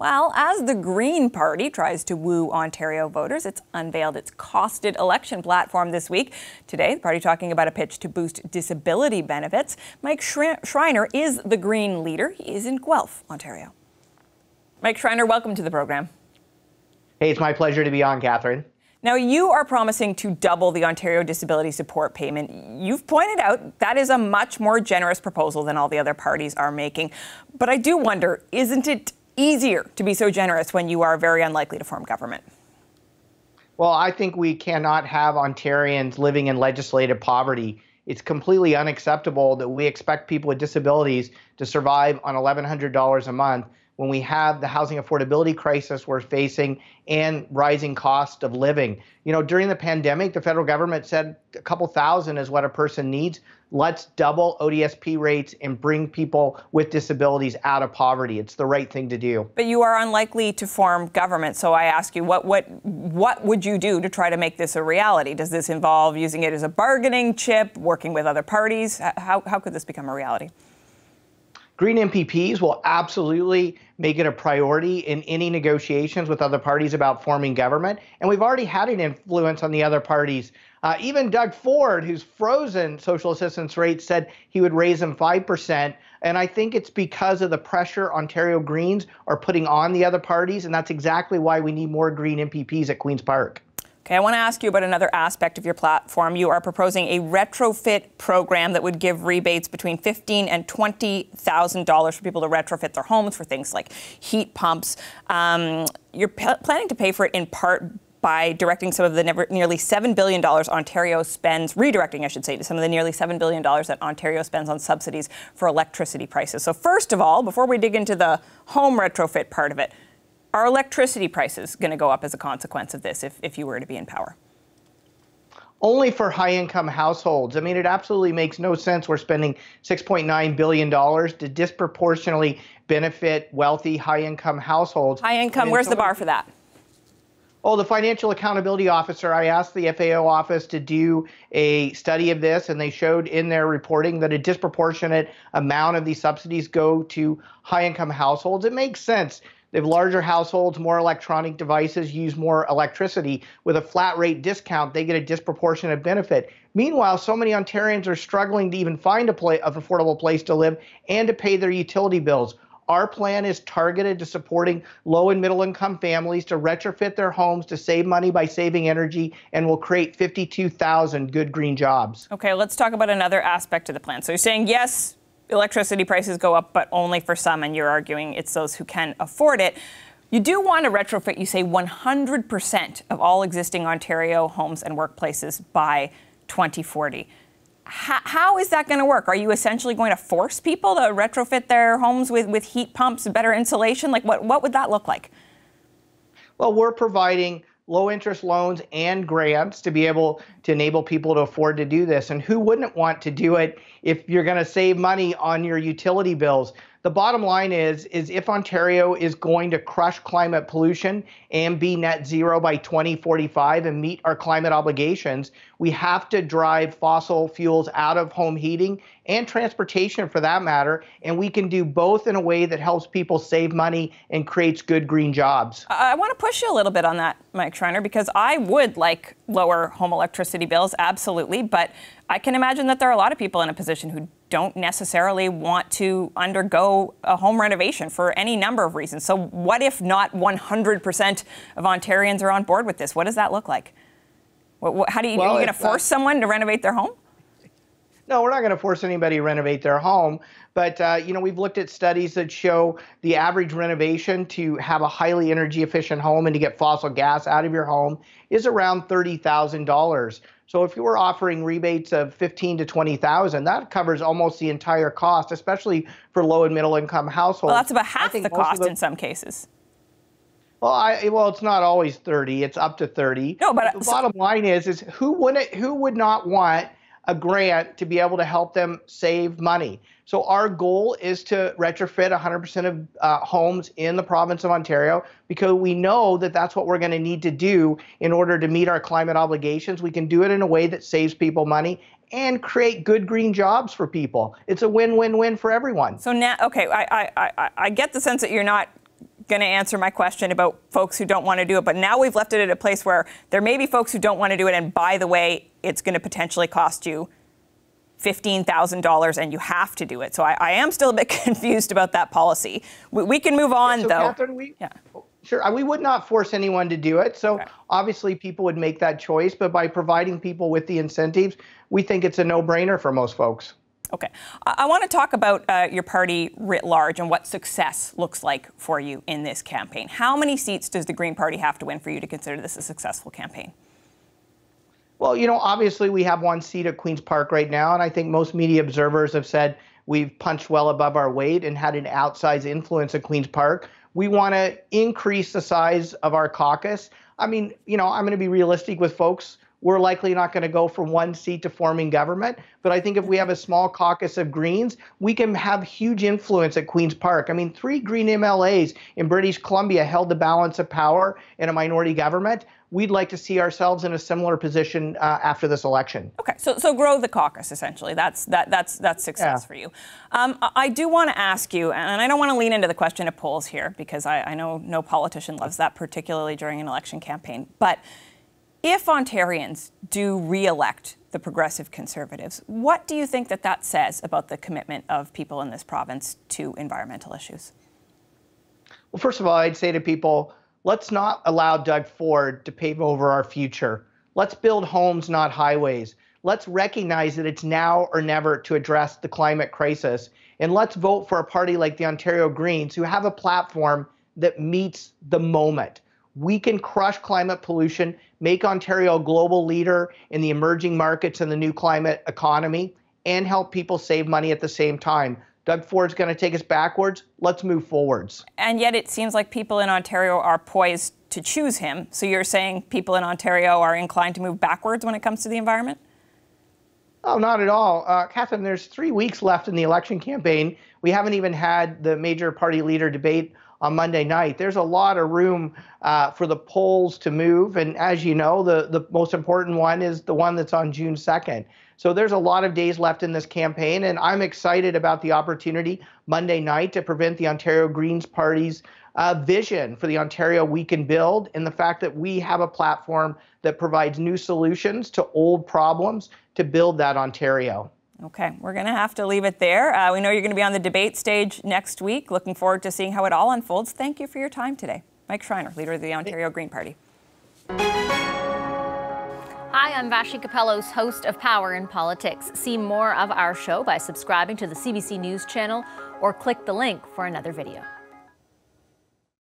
Well, as the Green Party tries to woo Ontario voters, it's unveiled its costed election platform this week. Today, the party talking about a pitch to boost disability benefits. Mike Schreiner is the Green leader. He is in Guelph, Ontario. Mike Schreiner, welcome to the program. Hey, it's my pleasure to be on, Catherine. Now, you are promising to double the Ontario Disability Support Payment. You've pointed out that is a much more generous proposal than all the other parties are making. But I do wonder, isn't it easier to be so generous when you are very unlikely to form government? Well, I think we cannot have Ontarians living in legislative poverty. It's completely unacceptable that we expect people with disabilities to survive on $1,100 a month when we have the housing affordability crisis we're facing and rising cost of living. You know, during the pandemic, the federal government said a couple thousand is what a person needs. Let's double ODSP rates and bring people with disabilities out of poverty. It's the right thing to do. But you are unlikely to form government, so I ask you, what would you do to try to make this a reality? Does this involve using it as a bargaining chip, working with other parties? How could this become a reality? Green MPPs will absolutely make it a priority in any negotiations with other parties about forming government. And we've already had an influence on the other parties. Even Doug Ford, who's frozen social assistance rates, said he would raise them 5%. And I think it's because of the pressure Ontario Greens are putting on the other parties. And that's exactly why we need more Green MPPs at Queen's Park. Okay, I want to ask you about another aspect of your platform. You are proposing a retrofit program that would give rebates between $15,000 and $20,000 for people to retrofit their homes for things like heat pumps. You're planning to pay for it in part by directing some of the nearly $7 billion Ontario spends, redirecting, I should say, to some of the nearly $7 billion that Ontario spends on subsidies for electricity prices. So first of all, before we dig into the home retrofit part of it, are electricity prices going to go up as a consequence of this if you were to be in power? Only for high-income households. I mean, it absolutely makes no sense. We're spending $6.9 billion to disproportionately benefit wealthy, high-income households. High-income, where's the bar for that? Oh, the Financial Accountability Officer, I asked the FAO office to do a study of this, and they showed in their reporting that a disproportionate amount of these subsidies go to high-income households. It makes sense. They have larger households, more electronic devices, use more electricity. With a flat rate discount, they get a disproportionate benefit. Meanwhile, so many Ontarians are struggling to even find an affordable place to live and to pay their utility bills. Our plan is targeted to supporting low and middle income families to retrofit their homes to save money by saving energy, and will create 52,000 good green jobs. Okay, let's talk about another aspect of the plan. So you're saying, yes, electricity prices go up, but only for some, and you're arguing it's those who can afford it. You do want to retrofit, you say, 100% of all existing Ontario homes and workplaces by 2040. How is that going to work? Are you essentially going to force people to retrofit their homes with heat pumps, better insulation? Like, what would that look like? Well, we're providing low-interest loans and grants to be able to enable people to afford to do this. And who wouldn't want to do it if you're going to save money on your utility bills? The bottom line is if Ontario is going to crush climate pollution and be net zero by 2045 and meet our climate obligations, we have to drive fossil fuels out of home heating and transportation for that matter. And we can do both in a way that helps people save money and creates good green jobs. I want to push you a little bit on that, Mike Schreiner, because I would like lower home electricity bills, absolutely. But I can imagine that there are a lot of people in a position who don't necessarily want to undergo a home renovation for any number of reasons. So what if not 100% of Ontarians are on board with this? What does that look like? How do you, are you going to force someone to renovate their home? No, we're not going to force anybody to renovate their home. But, you know, we've looked at studies that show the average renovation to have a highly energy efficient home and to get fossil gas out of your home is around $30,000. So if you were offering rebates of $15,000 to $20,000, that covers almost the entire cost, especially for low and middle income households. Well, that's about half the cost in some cases. Well, it's not always 30. It's up to 30. No, but the bottom line is who would not want a grant to be able to help them save money? So our goal is to retrofit 100% of homes in the province of Ontario, because we know that that's what we're going to need to do in order to meet our climate obligations. We can do it in a way that saves people money and create good green jobs for people. It's a win-win-win for everyone. So now, okay, I get the sense that you're not going to answer my question about folks who don't want to do it. But now we've left it at a place where there may be folks who don't want to do it. And by the way, it's going to potentially cost you $15,000 and you have to do it. So I am still a bit confused about that policy. We can move on, so though. Catherine, sure, we would not force anyone to do it. So obviously people would make that choice. But by providing people with the incentives, we think it's a no-brainer for most folks. Okay. I want to talk about your party writ large and what success looks like for you in this campaign. How many seats does the Green Party have to win for you to consider this a successful campaign? Well, obviously we have one seat at Queen's Park right now, and I think most media observers have said we've punched well above our weight and had an outsized influence at Queen's Park. We want to increase the size of our caucus. I mean, I'm going to be realistic with folks. We're likely not going to go from one seat to forming government. But I think if we have a small caucus of Greens, we can have huge influence at Queen's Park. I mean, 3 Green MLAs in British Columbia held the balance of power in a minority government. We'd like to see ourselves in a similar position after this election. Okay, so grow the caucus, essentially. That's success for you. I do want to ask you, and I don't want to lean into the question of polls here, because I know no politician loves that, particularly during an election campaign. But if Ontarians do re-elect the Progressive Conservatives, what do you think that says about the commitment of people in this province to environmental issues? Well, first of all, I'd say to people, let's not allow Doug Ford to pave over our future. Let's build homes, not highways. Let's recognize that it's now or never to address the climate crisis. And let's vote for a party like the Ontario Greens, who have a platform that meets the moment. We can crush climate pollution, make Ontario a global leader in the emerging markets and the new climate economy, and help people save money at the same time. Doug Ford's going to take us backwards. Let's move forwards. And yet it seems like people in Ontario are poised to choose him. So you're saying people in Ontario are inclined to move backwards when it comes to the environment? Oh, not at all. Catherine, there's 3 weeks left in the election campaign. We haven't even had the major party leader debate on Monday night. There's a lot of room for the polls to move. And as you know, the most important one is the one that's on June 2nd. So there's a lot of days left in this campaign, and I'm excited about the opportunity Monday night to present the Ontario Greens Party's vision for the Ontario we can build, and the fact that we have a platform that provides new solutions to old problems to build that Ontario. Okay, we're going to have to leave it there. We know you're going to be on the debate stage next week. Looking forward to seeing how it all unfolds. Thank you for your time today. Mike Schreiner, leader of the Ontario Green Party. Hi, I'm Vashi Capellos, host of Power in Politics. See more of our show by subscribing to the CBC News channel or click the link for another video.